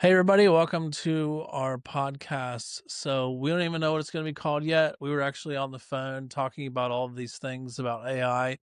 Hey, everybody, welcome to our podcast. So, we don't even know what it's going to be called yet. We were actually on the phone talking about all of these things about AI,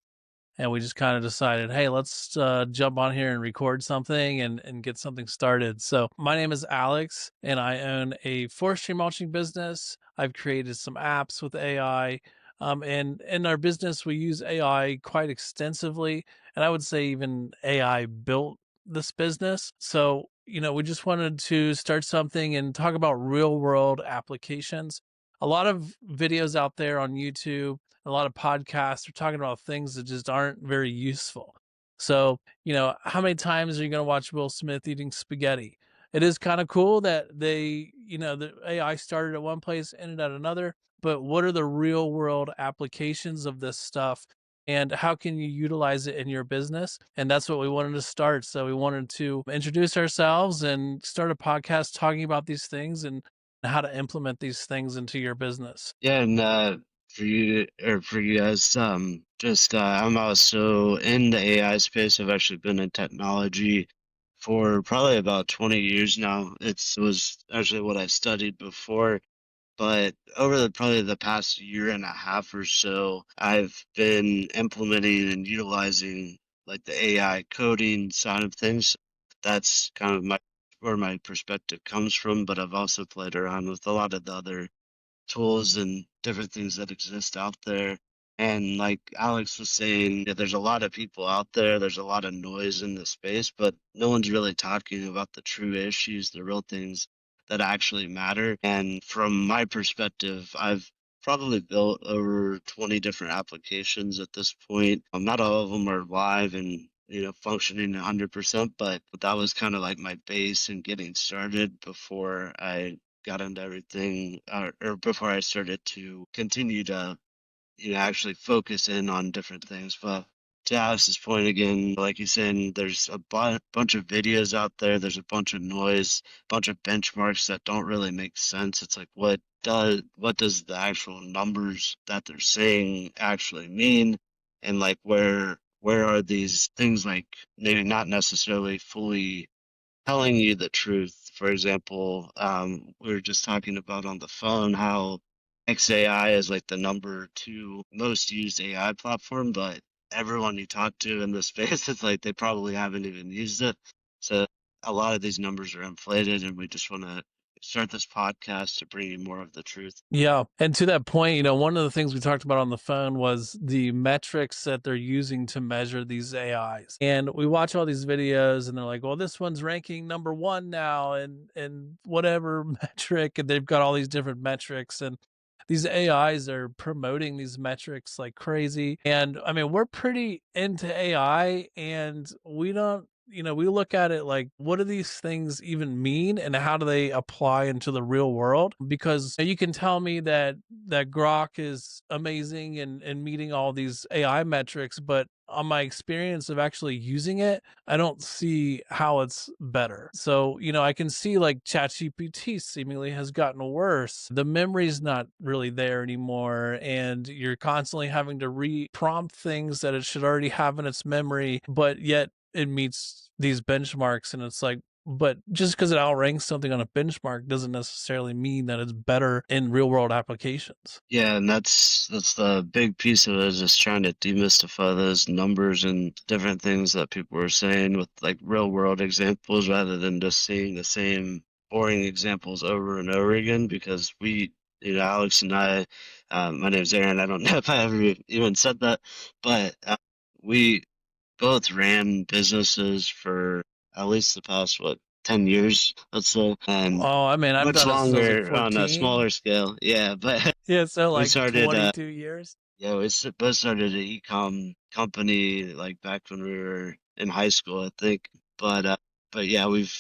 and we just kind of decided, hey, let's jump on here and record something and get something started. So, my name is Alex, and I own a forestry mulching business. I've created some apps with AI. And in our business, we use AI quite extensively. And I would say even AI built this business. So, we just wanted to start something and talk about real world applications. A lot of videos out there on YouTube, a lot of podcasts are talking about things that just aren't very useful. So, how many times are you going to watch Will Smith eating spaghetti? It is kind of cool that the AI started at one place, ended at another, but what are the real world applications of this stuff? And how can you utilize it in your business? And that's what we wanted to start. So we wanted to introduce ourselves and start a podcast talking about these things and how to implement these things into your business. Yeah, and for you guys, I'm also in the AI space. I've actually been in technology for probably about 20 years now. It was actually what I studied before, but over probably the past year and a half or so, I've been implementing and utilizing like the AI coding side of things. That's kind of where my perspective comes from, but I've also played around with a lot of the other tools and different things that exist out there. And like Alex was saying, yeah, there's a lot of people out there, there's a lot of noise in the space, but no one's really talking about the true issues, the real things that actually matter. And from my perspective, I've probably built over 20 different applications at this point. Not all of them are live and functioning 100%, but that was kind of like my base in getting started before I got into everything, or before I started to continue to, actually focus in on different things. But to Alex's point again, like he's saying, there's a bunch of videos out there. There's a bunch of noise, bunch of benchmarks that don't really make sense. It's like, what does the actual numbers that they're saying actually mean? And like, where are these things like maybe not necessarily fully telling you the truth? For example, we were just talking about on the phone how XAI is like the number two most used AI platform, but everyone you talk to in the space, it's like they probably haven't even used it. So a lot of these numbers are inflated, and we just want to start this podcast to bring you more of the truth. Yeah. And to that point, one of the things we talked about on the phone was the metrics that they're using to measure these AIs. And we watch all these videos and they're like, well, this one's ranking number one now and whatever metric, and they've got all these different metrics. And these AIs are promoting these metrics like crazy. And I mean, we're pretty into AI and we don't we look at it like, what do these things even mean and how do they apply into the real world? Because you can tell me that Grok is amazing and meeting all these AI metrics, but on my experience of actually using it, I don't see how it's better. So, I can see like ChatGPT seemingly has gotten worse. The memory's not really there anymore, and you're constantly having to re-prompt things that it should already have in its memory, but yet it meets these benchmarks. And it's like, but just because it outranks something on a benchmark doesn't necessarily mean that it's better in real world applications. Yeah, and that's the big piece of it, is just trying to demystify those numbers and different things that people were saying with like real world examples rather than just seeing the same boring examples over and over again. Because Alex and I, my name's Aaron. I don't know if I ever even said that, but we both ran businesses for at least the past, what, 10 years, let's say, and Oh, I mean, I've much done it since I was like longer on a 14. smaller scale. Yeah, but Yeah, so we like started, 22 years. yeah, both started an e-com company like back when we were in high school, I think. But yeah, we've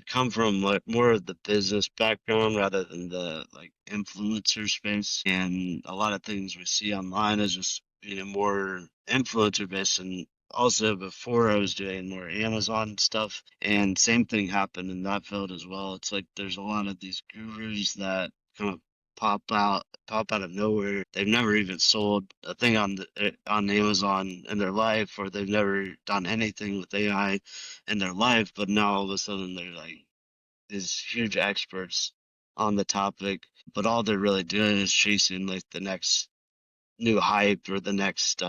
come from like more of the business background rather than the like influencer space. And a lot of things we see online is just, more influencer based. And also before I was doing more Amazon stuff, and same thing happened in that field as well. It's like there's a lot of these gurus that kind of pop out of nowhere. They've never even sold a thing on Amazon in their life, or they've never done anything with AI in their life, but now all of a sudden they're like these huge experts on the topic, but all they're really doing is chasing like the next new hype or the next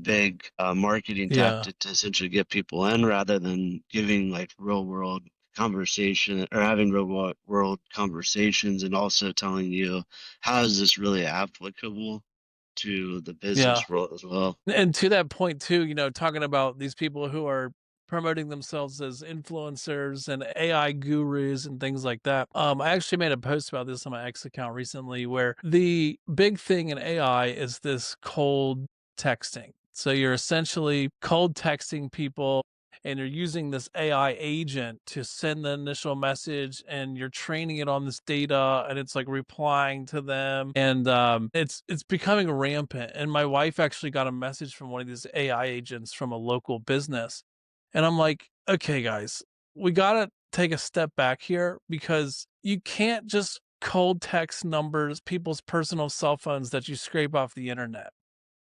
big marketing Yeah. tactic to essentially get people in rather than giving like real world conversation or having world conversations and also telling you how is this really applicable to the Yeah. business world as well. And to that point too, talking about these people who are promoting themselves as influencers and AI gurus and things like that. I actually made a post about this on my X account recently where the big thing in AI is this cold texting. So you're essentially cold texting people and you're using this AI agent to send the initial message and you're training it on this data and it's like replying to them and it's becoming rampant. And my wife actually got a message from one of these AI agents from a local business. And I'm like, okay, guys, we got to take a step back here because you can't just cold text numbers, people's personal cell phones that you scrape off the internet.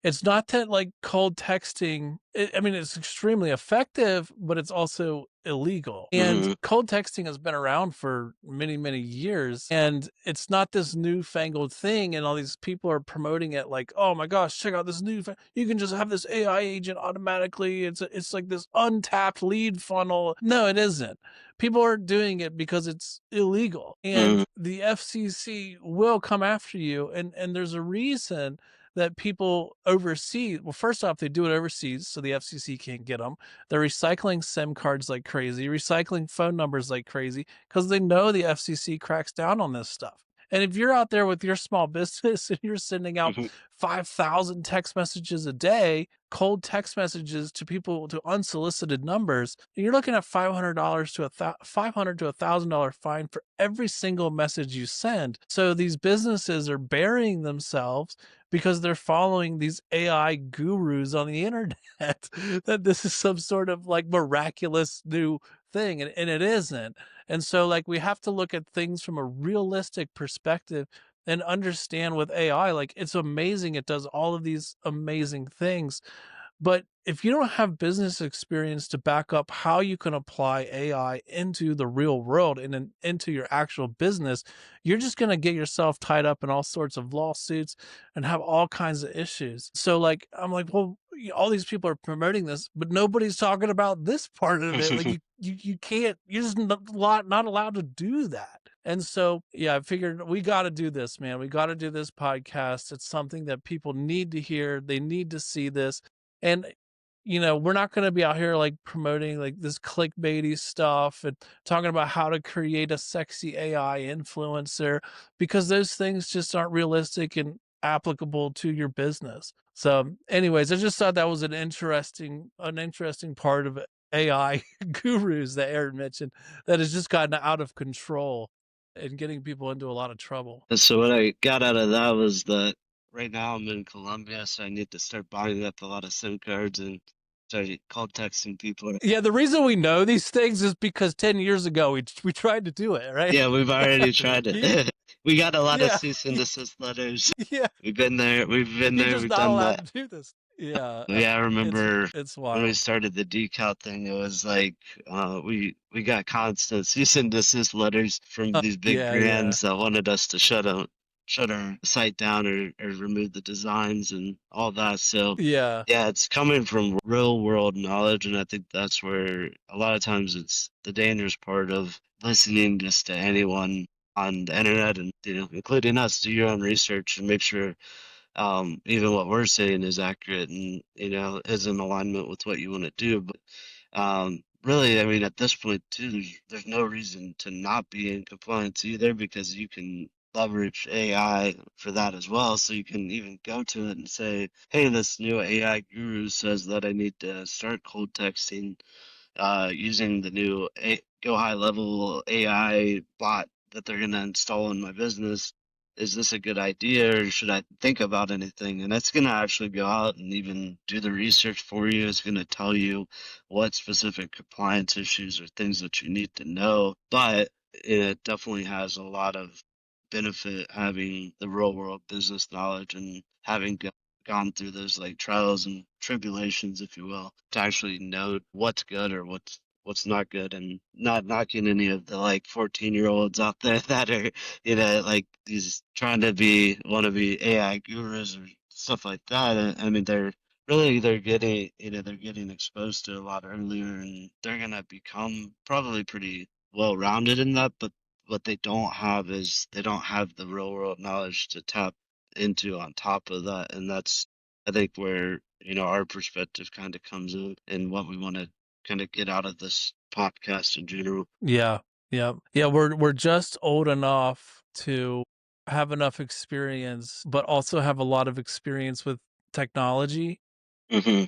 It's not that like cold texting, I mean, it's extremely effective, but it's also illegal. And Hmm. cold texting has been around for many, many years. And it's not this newfangled thing. And all these people are promoting it like, oh my gosh, check out this you can just have this AI agent automatically. It's like this untapped lead funnel. No, it isn't. People are doing it because it's illegal. And Hmm. the FCC will come after you. And there's a reason that people overseas, well, first off, they do it overseas, so the FCC can't get them. They're recycling SIM cards like crazy, recycling phone numbers like crazy, because they know the FCC cracks down on this stuff. And if you're out there with your small business and you're sending out Hmm. 5,000 text messages a day, cold text messages to people to unsolicited numbers, you're looking at $500 to $500 to $1,000 fine for every single message you send. So these businesses are burying themselves because they're following these AI gurus on the internet that this is some sort of like miraculous new thing, and it isn't. And so like we have to look at things from a realistic perspective and understand with AI, like it's amazing. It does all of these amazing things, but if you don't have business experience to back up how you can apply AI into the real world and into your actual business, you're just going to get yourself tied up in all sorts of lawsuits and have all kinds of issues. So, like, I'm like, well, all these people are promoting this, but nobody's talking about this part of it. Like, you can't, you're just not allowed to do that. And so, yeah, I figured we got to do this, man. We got to do this podcast. It's something that people need to hear. They need to see this. And we're not going to be out here like promoting like this clickbaity stuff and talking about how to create a sexy AI influencer because those things just aren't realistic and applicable to your business. So, anyways, I just thought that was an interesting part of AI gurus that Aaron mentioned that has just gotten out of control and getting people into a lot of trouble. And so what I got out of that was that right now I'm in Colombia, so I need to start buying up a lot of SIM cards and start call texting people. Yeah, the reason we know these things is because 10 years ago we tried to do it, right? Yeah, we've already tried You it. We got a lot of yeah, cease and desist letters. yeah, We've been there. We've been you're there. just We've not done allowed that. to do this. Yeah, Yeah, I it's remember it's when we wild. started the decal thing, it was like we got constant cease and desist letters from these big Yeah, yeah, brands that wanted us to shut our site down or remove the designs and all that. So yeah, yeah, it's coming from real world knowledge, and I think that's where a lot of times it's the dangerous part of listening just to anyone on the internet and including us, do your own research and make sure even what we're saying is accurate and is in alignment with what you want to do. But really, I mean, at this point too, there's no reason to not be in compliance either because you can leverage AI for that as well. So you can even go to it and say, "Hey, this new AI guru says that I need to start cold texting using the new Go High Level AI bot that they're going to install in my business. Is this a good idea or should I think about anything?" And it's going to actually go out and even do the research for you. It's going to tell you what specific compliance issues or things that you need to know. But it definitely has a lot of benefit having the real world business knowledge and having gone through those like trials and tribulations, if you will, to actually know what's good or what's not good, and not knocking any of the like 14-year-olds out there that are, like these trying to be want to be AI gurus or stuff like that. I mean, they're getting, they're getting exposed to a lot earlier, and they're gonna become probably pretty well-rounded in that, but what they don't have is they don't have the real world knowledge to tap into on top of that. And that's, I think, where, our perspective kind of comes in and what we want to kind of get out of this podcast in general. Yeah, yeah, yeah. We're just old enough to have enough experience, but also have a lot of experience with technology, Hmm.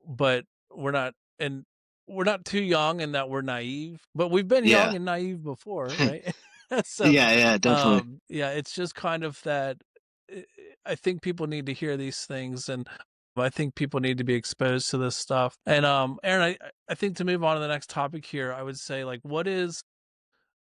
but we're not and we're not too young in that we're naive, but we've been young Yeah. and naive before, right? So, Yeah, yeah, definitely. yeah, it's just kind of that I think people need to hear these things, and I think people need to be exposed to this stuff. And Aaron, I think to move on to the next topic here, I would say like what is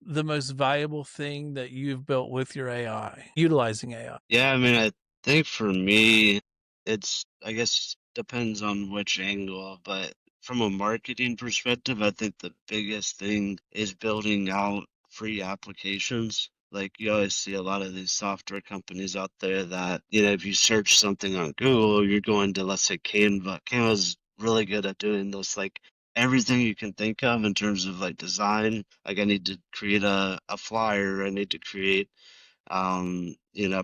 the most valuable thing that you've built with your AI, utilizing AI? Yeah, I mean, I think for me, I guess, depends on which angle, but from a marketing perspective, I think the biggest thing is building out free applications. Like, you always see a lot of these software companies out there that, if you search something on Google, you're going to, let's say, Canva. Canva's really good at doing this, like everything you can think of in terms of like design. Like, I need to create a flyer, I need to create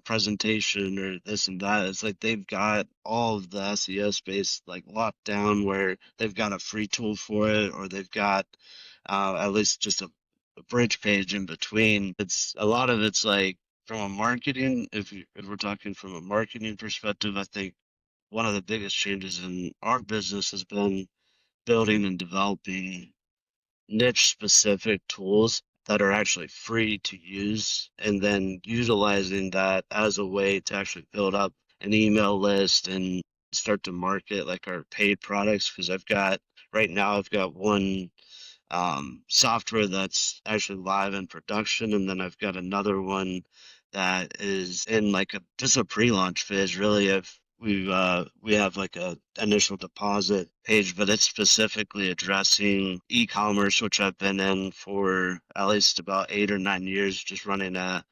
presentation or this and that. It's like they've got all of the SEO space like locked down where they've got a free tool for it, or they've got at least just a bridge page in between. It's a lot of it's like from a marketing, if we're talking from a marketing perspective, I think one of the biggest changes in our business has been building and developing niche specific tools that are actually free to use, and then utilizing that as a way to actually build up an email list and start to market like our paid products. Because right now I've got one software that's actually live in production, and then I've got another one that is in like just a pre-launch phase. Really, if we have like a initial deposit page, but it's specifically addressing e-commerce, which I've been in for at least about 8 or 9 years, just running a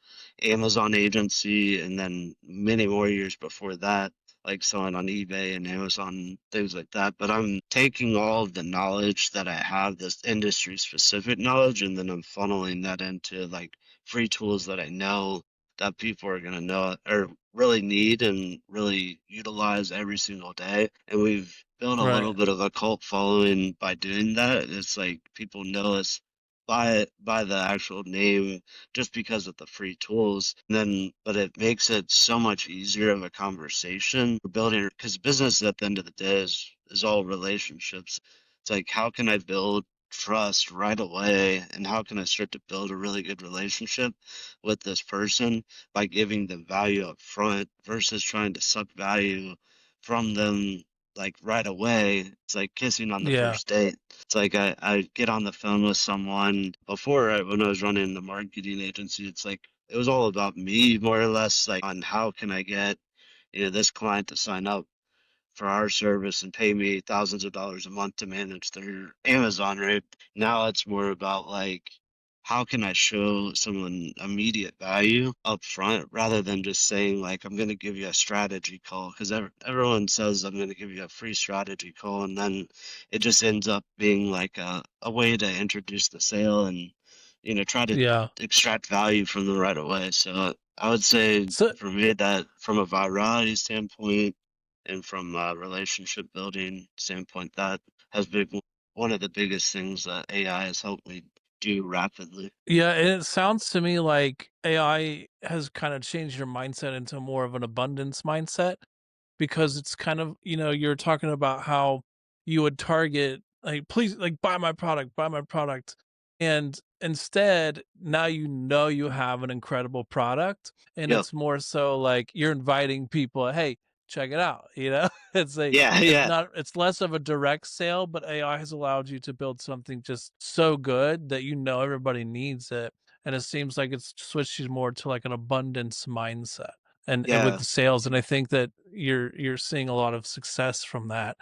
Amazon agency, and then many more years before that, like selling on eBay and Amazon, things like that. But I'm taking all of the knowledge that I have, this industry specific knowledge, and then I'm funneling that into like free tools that I know that people are going to know or really need and really utilize every single day. And we've built a little Right. bit of a cult following by doing that. It's like people know us by the actual name just because of the free tools. And then, but it makes it so much easier of a conversation. We're building, because business at the end of the day is all relationships. It's like, how can I build trust right away? And how can I start to build a really good relationship with this person by giving them value up front versus trying to suck value from them like right away. It's like kissing on the Yeah. first date. It's like I get on the phone with someone before, when I was running the marketing agency. It's like it was all about me more or less, like on how can I get, this client to sign up for our service and pay me thousands of dollars a month to manage their Amazon, right? Now it's more about like, how can I show someone immediate value up front rather than just saying like, I'm going to give you a strategy call, because everyone says I'm going to give you a free strategy call, and then it just ends up being like a way to introduce the sale and, try to Yeah. extract value from them right away. So I would say So for me that from a virality standpoint, and from a relationship building standpoint, that has been one of the biggest things that AI has helped me do rapidly. yeah, and it sounds to me like AI has kind of changed your mindset into more of an abundance mindset because it's kind of, you're talking about how you would target, like, please, like, buy my product. And instead, now you have an incredible product. And Yep. it's more so like you're inviting people, hey, check it out. It's Yeah, it's yeah, not, it's less of a direct sale, but AI has allowed you to build something just so good that everybody needs it. And it seems like it's switched you more to like an abundance mindset and with yeah. the sales, and I think that you're seeing a lot of success from that.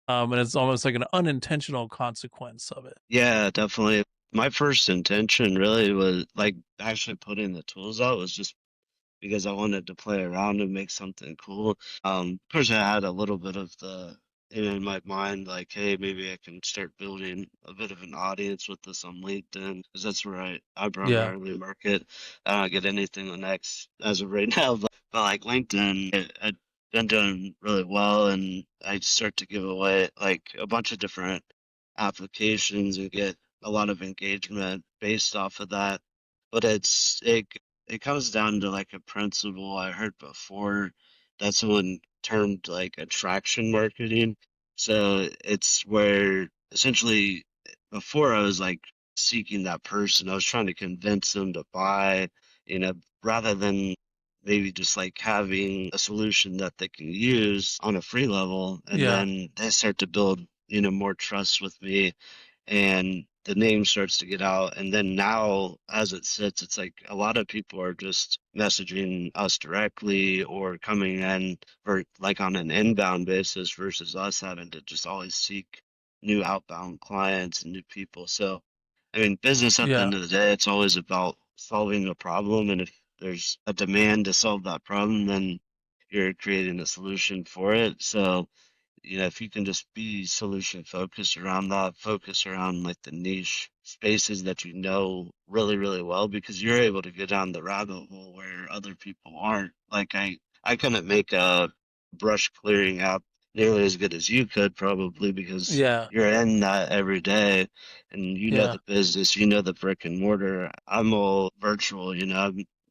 And it's almost like an unintentional consequence of it. Yeah, definitely. My first intention really was like actually putting the tools out was just because I wanted to play around and make something cool. Of course, I had a little bit of the in my mind, like, hey, maybe I can start building a bit of an audience with this on LinkedIn, because that's where I Yeah. primarily market. I don't get anything on X as of right now, but like LinkedIn, I've been doing really well, and I start to give away like a bunch of different applications and get a lot of engagement based off of that. But it comes down to like a principle I heard before that someone termed like attraction marketing. So it's where essentially before I was like seeking that person, I was trying to convince them to buy, rather than maybe just like having a solution that they can use on a free level. And Yeah. then they start to build, more trust with me, and the name starts to get out. And then now, as it sits, it's like a lot of people are just messaging us directly or coming in for like on an inbound basis versus us having to just always seek new outbound clients and new people. So, I mean, business at the Yeah. end of the day, it's always about solving a problem. And if there's a demand to solve that problem, then you're creating a solution for it. So, if you can just be solution focused around that, focus around like the niche spaces that you know really, really well, because you're able to go down the rabbit hole where other people aren't. Like I couldn't make a brush clearing app nearly as good as you could probably because Yeah. you're in that every day and you know Yeah. the business, you know the brick and mortar. I'm all virtual,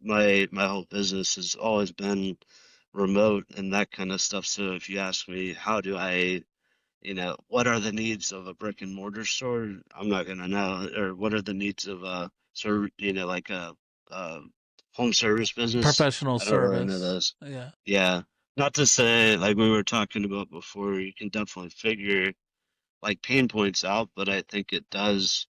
my whole business has always been remote and that kind of stuff. So if you ask me, how do I, what are the needs of a brick and mortar store? I'm not gonna know. Or what are the needs of like a home service business? Professional I don't really know service. those. Yeah. Yeah. Not to say like we were talking about before, you can definitely figure like pain points out, but I think it does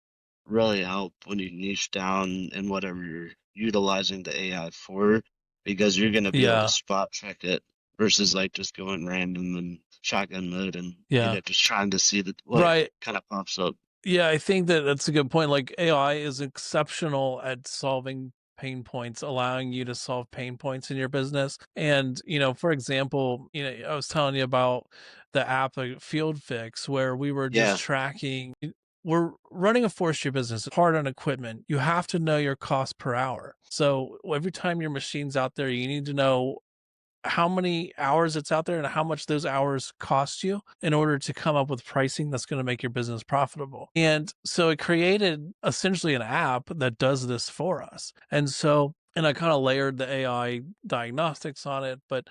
really help when you niche down in whatever you're utilizing the AI for, because you're going to be able to Yeah. spot check it versus like just going random and shotgun mode and, Yeah. just trying to see what Right. kind of pops up. Yeah, I think that that's a good point. Like AI is exceptional at solving pain points, allowing you to solve pain points in your business. And, for example, I was telling you about the app like Field Fix where we were just Yeah. tracking. We're running a forestry business, hard on equipment. You have to know your cost per hour. So every time your machine's out there, you need to know how many hours it's out there and how much those hours cost you in order to come up with pricing that's going to make your business profitable. And so it created essentially an app that does this for us. And I kind of layered the AI diagnostics on it, but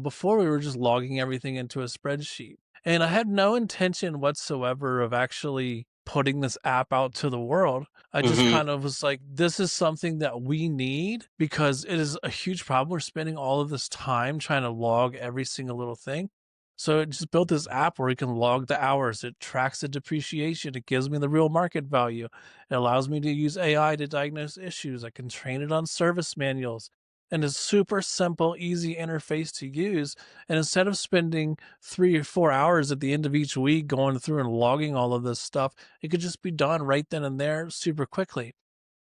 before we were just logging everything into a spreadsheet. And I had no intention whatsoever of actually putting this app out to the world. I just Hmm. kind of was like, this is something that we need because it is a huge problem. We're spending all of this time trying to log every single little thing. So it just built this app where we can log the hours. It tracks the depreciation. It gives me the real market value. It allows me to use AI to diagnose issues. I can train it on service manuals and it's super simple, easy interface to use. And instead of spending 3 or 4 hours at the end of each week going through and logging all of this stuff, it could just be done right then and there super quickly.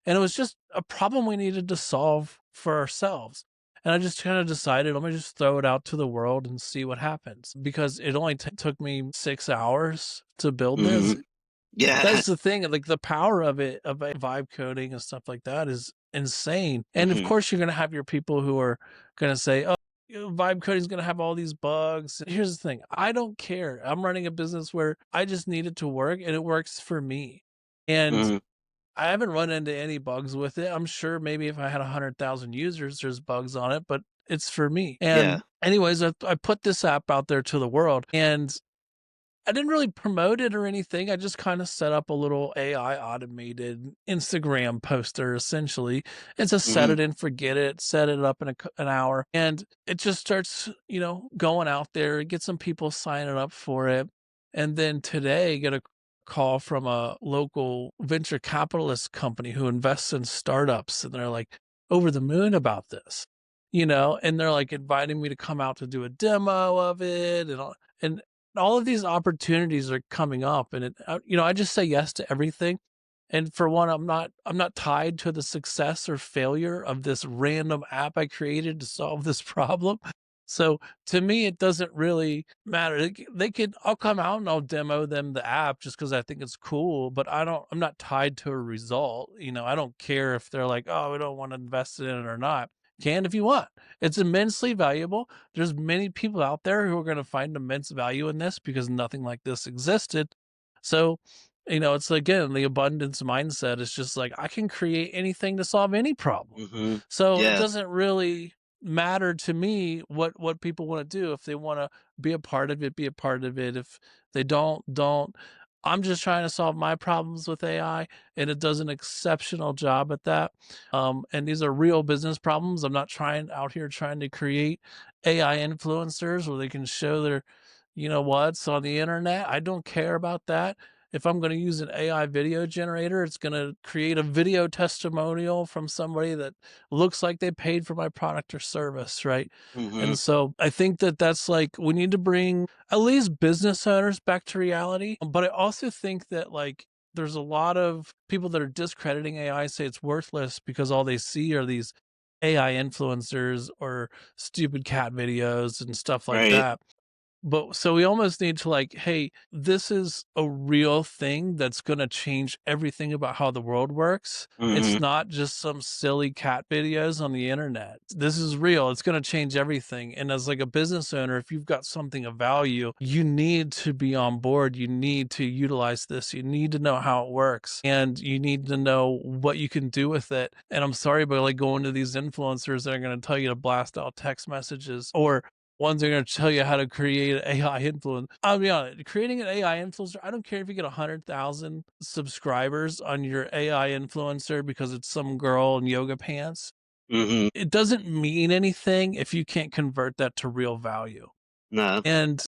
And it was just a problem we needed to solve for ourselves. And I just kind of decided, let me just throw it out to the world and see what happens because it only took me 6 hours to build Hmm. this. Yeah. That's the thing, like, the power of it, of vibe coding and stuff like that is insane, and of Hmm. course, you're gonna have your people who are gonna say, "Oh, vibe coding is gonna have all these bugs." Here's the thing, I don't care. I'm running a business where I just need it to work, and it works for me, and Hmm. I haven't run into any bugs with it. I'm sure maybe if I had 100,000 users, there's bugs on it, but it's for me, Yeah. and anyways, I put this app out there to the world, and I didn't really promote it or anything. I just kind of set up a little AI automated Instagram poster essentially. It's a set Hmm. it and forget it, set it up in an hour. And it just starts, going out there, get some people signing up for it. And then today, get a call from a local venture capitalist company who invests in startups. And they're like over the moon about this, and they're like inviting me to come out to do a demo of it and all. And all of these opportunities are coming up, and I just say yes to everything. And for one, I'm not tied to the success or failure of this random app I created to solve this problem. So to me, it doesn't really matter. They could, I'll come out and I'll demo them the app just because I think it's cool, but I'm not tied to a result. I don't care if they're like, oh, we don't want to invest in it or not. Can if you want. It's immensely valuable. There's many people out there who are going to find immense value in this because nothing like this existed. So, it's again the abundance mindset. It's just like I can create anything to solve any problem. Mhm. So it Yeah. doesn't really matter to me what people want to do. If they want to be a part of it, be a part of it. If they don't. I'm just trying to solve my problems with AI, and it does an exceptional job at that. And these are real business problems. I'm not trying out here trying to create AI influencers where they can show their, what's on the internet. I don't care about that. If I'm going to use an AI video generator, it's going to create a video testimonial from somebody that looks like they paid for my product or service, right? Mhm. And so I think that that's like we need to bring at least business owners back to reality. But I also think that like there's a lot of people that are discrediting AI, say it's worthless because all they see are these AI influencers or stupid cat videos and stuff like Right. that. But so we almost need to like, hey, this is a real thing that's going to change everything about how the world works. It's Mhm. not just some silly cat videos on the internet. This is real. It's going to change everything. And as like a business owner, if you've got something of value, you need to be on board. You need to utilize this. You need to know how it works and you need to know what you can do with it. And I'm sorry, but like going to these influencers that are going to tell you to blast out text messages or ones are going to tell you how to create an AI influence. I'll be honest, creating an AI influencer, I don't care if you get 100,000 subscribers on your AI influencer because it's some girl in yoga pants. Mhm. It doesn't mean anything if you can't convert that to real value. No. And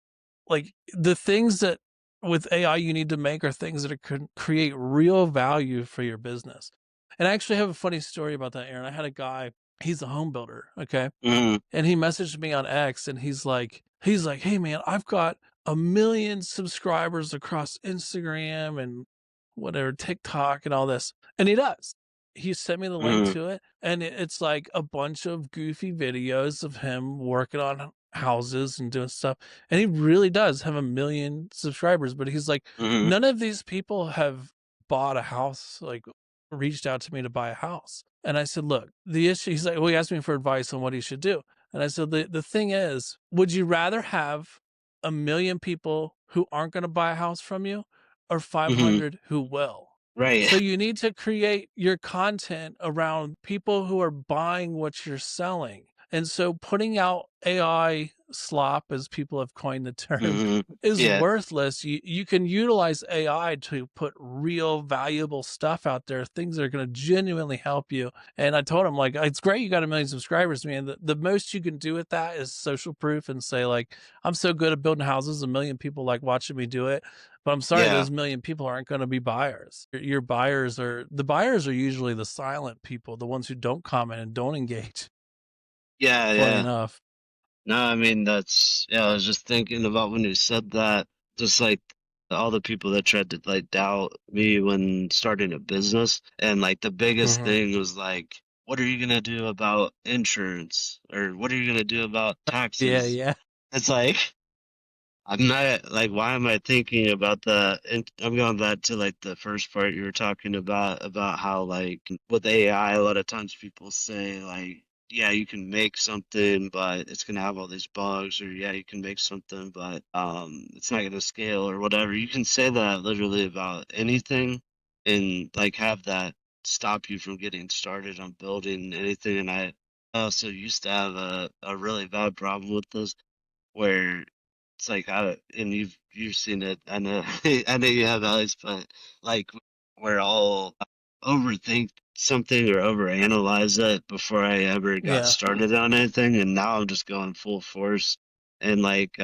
like the things that with AI you need to make are things that can create real value for your business. And I actually have a funny story about that, Aaron. I had a guy, he's a home builder, okay? Mhm. And he messaged me on X and he's like, "Hey man, I've got 1 million subscribers across Instagram and whatever, TikTok and all this." And he does. He sent me the link Mhm. to it and it's like a bunch of goofy videos of him working on houses and doing stuff. And he really does have 1 million subscribers, but he's like, Mhm. none of these people have bought a house, like reached out to me to buy a house. And I said, look, the issue, he's like, well, he asked me for advice on what he should do. And I said, the thing is, would you rather have 1 million people who aren't going to buy a house from you or Mhm. 500 who will? Right. So you need to create your content around people who are buying what you're selling. And so putting out AI slop, as people have coined the term, Mhm. is Yeah. worthless. You can utilize AI to put real valuable stuff out there, things that are going to genuinely help you. And I told him, like, it's great you got 1 million subscribers, man. The most you can do with that is social proof and say, like, I'm so good at building houses, 1 million people like watching me do it. But I'm sorry, Yeah. those 1 million people aren't going to be buyers. Your buyers are usually the silent people, the ones who don't comment and don't engage. Yeah, Funny yeah. enough. No, I mean, I was just thinking about when you said that, just like all the people that tried to like doubt me when starting a business. And like the biggest Mhm. thing was like, what are you gonna do about insurance? Or what are you gonna do about Yeah, taxes? yeah. It's like, I'm not like, why am I thinking about the? And I'm going back to like the first part you were talking about how like with AI, a lot of times people say like, yeah, you can make something, but it's gonna have all these bugs, or yeah, you can make something, but it's not gonna scale or whatever. You can say that literally about anything, and like have that stop you from getting started on building anything. And I also used to have a really bad problem with this where it's like and you've seen it. I know I know you have, Alex, but like where I'll overthink something or overanalyze it before I ever got Yeah. started on anything, and now I'm just going full force. And like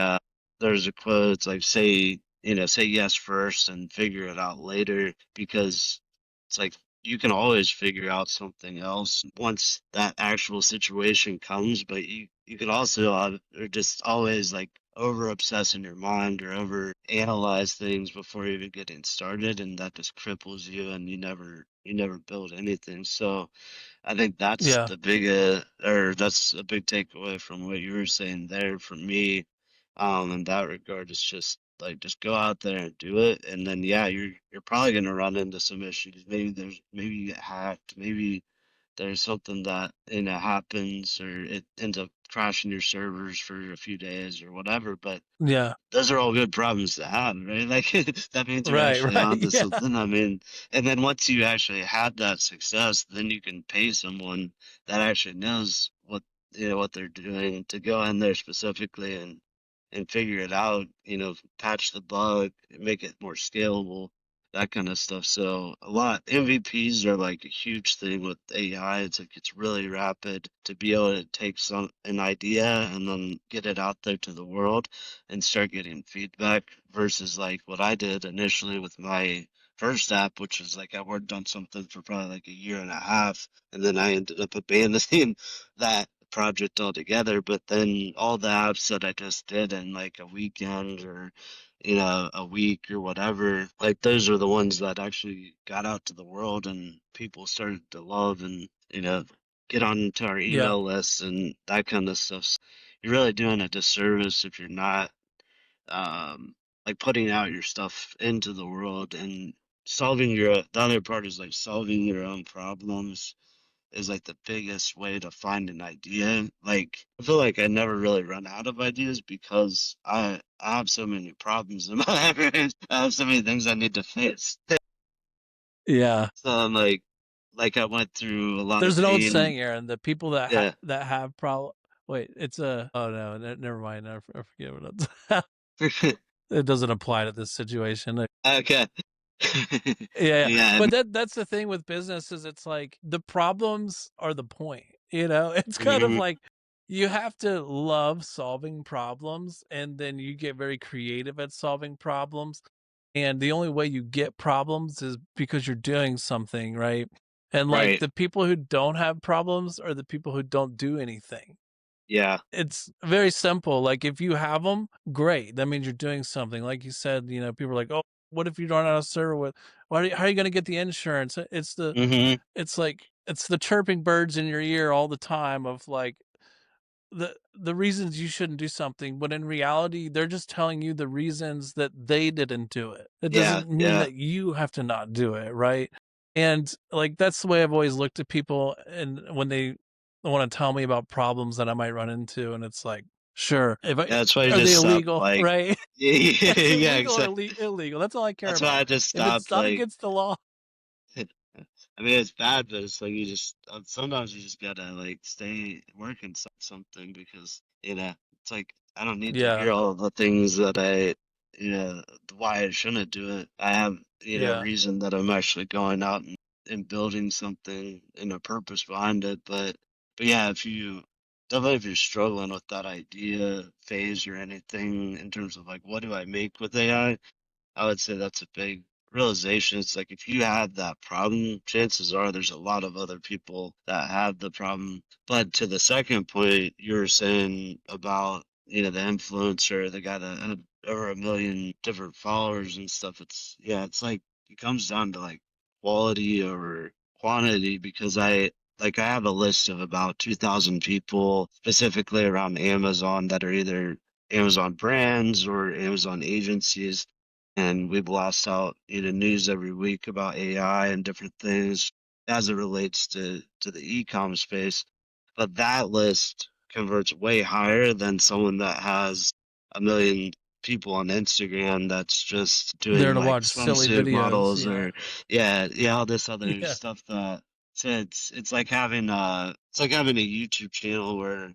there's a quote, it's like say yes first and figure it out later, because it's like you can always figure out something else once that actual situation comes, but you can also or just always like over obsess in your mind or over analyze things before even getting started, and that just cripples you, and you never build anything. So I think that's Yeah. the big or that's a big takeaway from what you were saying there for me. In that regard, it's just like just go out there and do it, and then yeah, you're probably gonna run into some issues. Maybe you get hacked, maybe there's something that happens, or it ends up crashing your servers for a few days or whatever. But Yeah. those are all good problems to have, right? Like that means you're Right, actually right. onto Yeah. something. I mean, and then once you actually had that success, then you can pay someone that actually knows what they're doing to go in there specifically and figure it out, patch the bug, make it more scalable, that kind of stuff. So a lot MVPs are like a huge thing with AI. It's like it's really rapid to be able to take an idea and then get it out there to the world and start getting feedback versus like what I did initially with my first app, which was like I worked on something for probably like a year and a half, and then I ended up abandoning that project altogether. But then all the apps that I just did in like a weekend or a week or whatever, like those are the ones that actually got out to the world and people started to love and get onto our Yeah. email lists and that kind of stuff. So you're really doing a disservice if you're not um like putting out your stuff into the world and the other part is like solving your own problems is like the biggest way to find an idea. Like I feel like I never really run out of ideas because I have so many problems in my life. I have so many things I need to fix. Yeah. So I'm like I went through a lot of There's an old pain. saying, Aaron, the people that Yeah. that have problem. Wait, it's a. Oh no, never mind. I forget what it's. It doesn't apply to this situation. Okay. Yeah, yeah. Yeah. But that's the thing with business is it's like the problems are the point. It's kind of Mhm. like you have to love solving problems and then you get very creative at solving problems. And the only way you get problems is because you're doing something, right? And like Right. the people who don't have problems are the people who don't do anything. Yeah. It's very simple. Like if you have them, great. That means you're doing something. Like you said, people are like, "Oh, what if you run out of server? How are you going to get the insurance?" Mhm. It's the chirping birds in your ear all the time of like the reasons you shouldn't do something, but in reality, they're just telling you the reasons that they didn't do it. It Yeah. doesn't mean Yeah. that you have to not do it, right? And like that's the way I've always looked at people and when they want to tell me about problems that I might run into and it's like, sure, if I Yeah, that's why you are they just stop illegal, like right? yeah, yeah, Legal or exactly. illegal? That's all I care That's why about. I just If it's stopped not like against the law, I mean, it's bad, but it's like you just sometimes you just gotta like stay working something because it's like I don't need to yeah, hear all of the things that why I shouldn't do it. I have yeah, reason that I'm actually going out and building something and a purpose behind it. But yeah, if you're struggling with that idea phase or anything in terms of like what do I make with I would say that's a big realization. It's like if you have that problem, chances are there's a lot of other people that have the problem. But to the second point you were saying about, the influencer, the guy that had over 1 million different followers and stuff, it's like it comes down to like quality over quantity because I have a list of about 2,000 people specifically around Amazon that are either Amazon brands or Amazon agencies and we blast out news every week about AI and different things as it relates to the e-com space. But that list converts way higher than someone that has 1 million people on Instagram that's just there doing to like watch silly swimsuit videos. models Yeah, or yeah, all this other yeah, stuff that so it's like having a YouTube channel where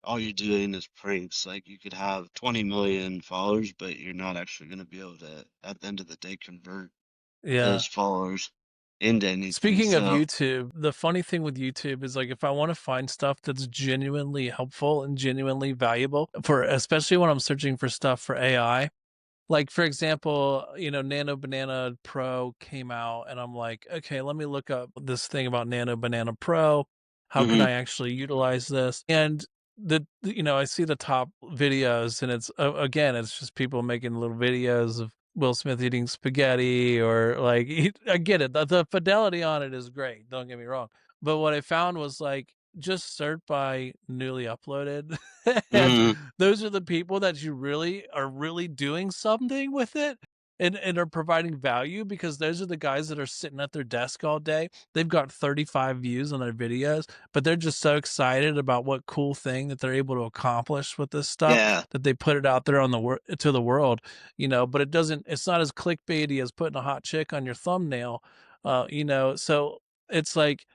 all you're doing is pranks. Like you could have 20 million followers, but you're not actually going to be able to, at the end of the day, convert yeah. those followers into anything. Speaking of So, YouTube, the funny thing with YouTube is like if I want to find stuff that's genuinely helpful and genuinely valuable for especially when I'm searching for stuff for AI, like for example, Nano Banana Pro came out and I'm like, okay, let me look up this thing about Nano Banana Pro. How could hmm I actually utilize this? And I see the top videos and it's again, it's just people making little videos of Will Smith eating spaghetti or like I get it. The fidelity on it is great. Don't get me wrong. But what I found was like just search by newly uploaded and Mm, those are the people that you really are really doing something with it and are providing value because those are the guys that are sitting at their desk all day. They've got 35 views on their videos, but they're just so excited about what cool thing that they're able to accomplish with this stuff yeah, that they put it out there on to the world, but it's not as clickbaity as putting a hot chick on your thumbnail, so it's like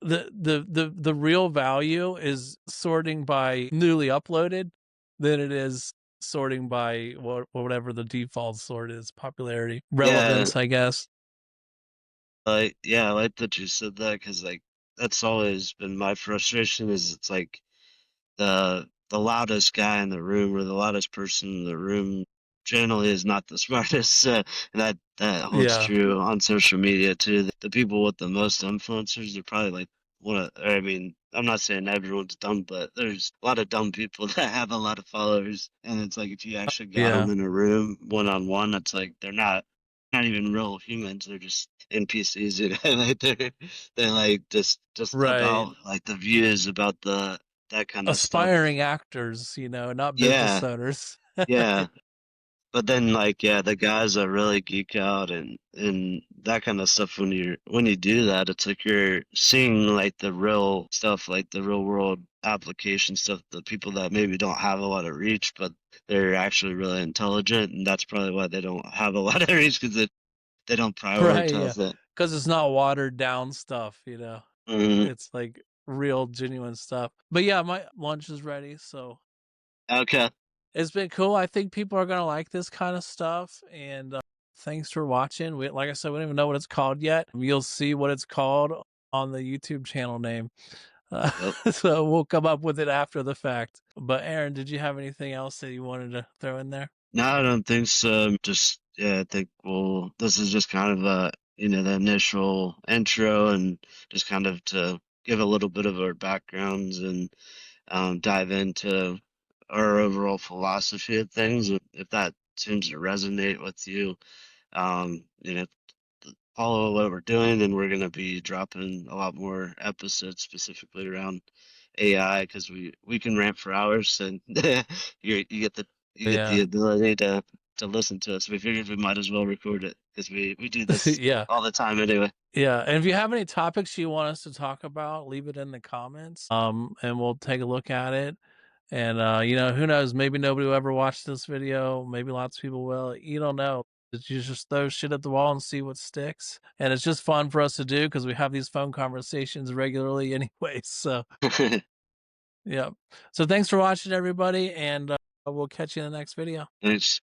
the real value is sorting by newly uploaded than it is sorting by whatever the default sort is, popularity, yeah. relevance, I guess. Like, yeah, I like that you said that because like that's always been my frustration is it's like the loudest guy in the room or the loudest person in the room generally is not the smartest. And that holds Yeah. true on social media too. The people with the most influencers are probably like one of, or I mean, I'm not saying everyone's dumb, but there's a lot of dumb people that have a lot of followers. And it's like if you actually got them Yeah. in a room one on one, it's like they're not even real humans. They're just NPCs. Like they're like just Right. about like the views about that kind of stuff. Aspiring actors, not business Yeah, owners. yeah. But then like yeah, the guys that really geek out and that kind of stuff when you do that, it's like you're seeing like the real stuff, like the real world application stuff, the people that maybe don't have a lot of reach, but they're actually really intelligent, and that's probably why they don't have a lot of reach because they don't Right, yeah, prioritize it. because it's not watered down stuff, Mm, It's, like, real genuine stuff. But, yeah, my lunch is ready, so okay. it's been cool. I think people are gonna like this kinda stuff, and, thanks for watching. Like I said, we don't even know what it's called yet. You'll see what it's called on the YouTube channel name. Uh, Yep. so we'll come up with it after the fact. But Aaron, did you have anything else that you wanted to throw in there? No, I don't think so. Just yeah, I think this is just kind of the initial intro and just kind of to give a little bit of our backgrounds and dive into our overall philosophy of things. If that seems to resonate with you, um, you know, follow what we're doing, and we're going to be dropping a lot more episodes specifically around AI because we can rant for hours, and you get the Yeah. ability to listen to us. We figured we might as well record it because we do this Yeah. all the time anyway. Yeah, and if you have any topics you want us to talk about, leave it in the comments, and we'll take a look at it. And who knows? Maybe nobody will ever watch this video. Maybe lots of people will. You don't know. You just throw shit at the wall and see what sticks. And it's just fun for us to do because we have these phone conversations regularly, anyway. So yeah. So thanks for watching, everybody, and we'll catch you in the next video. Thanks.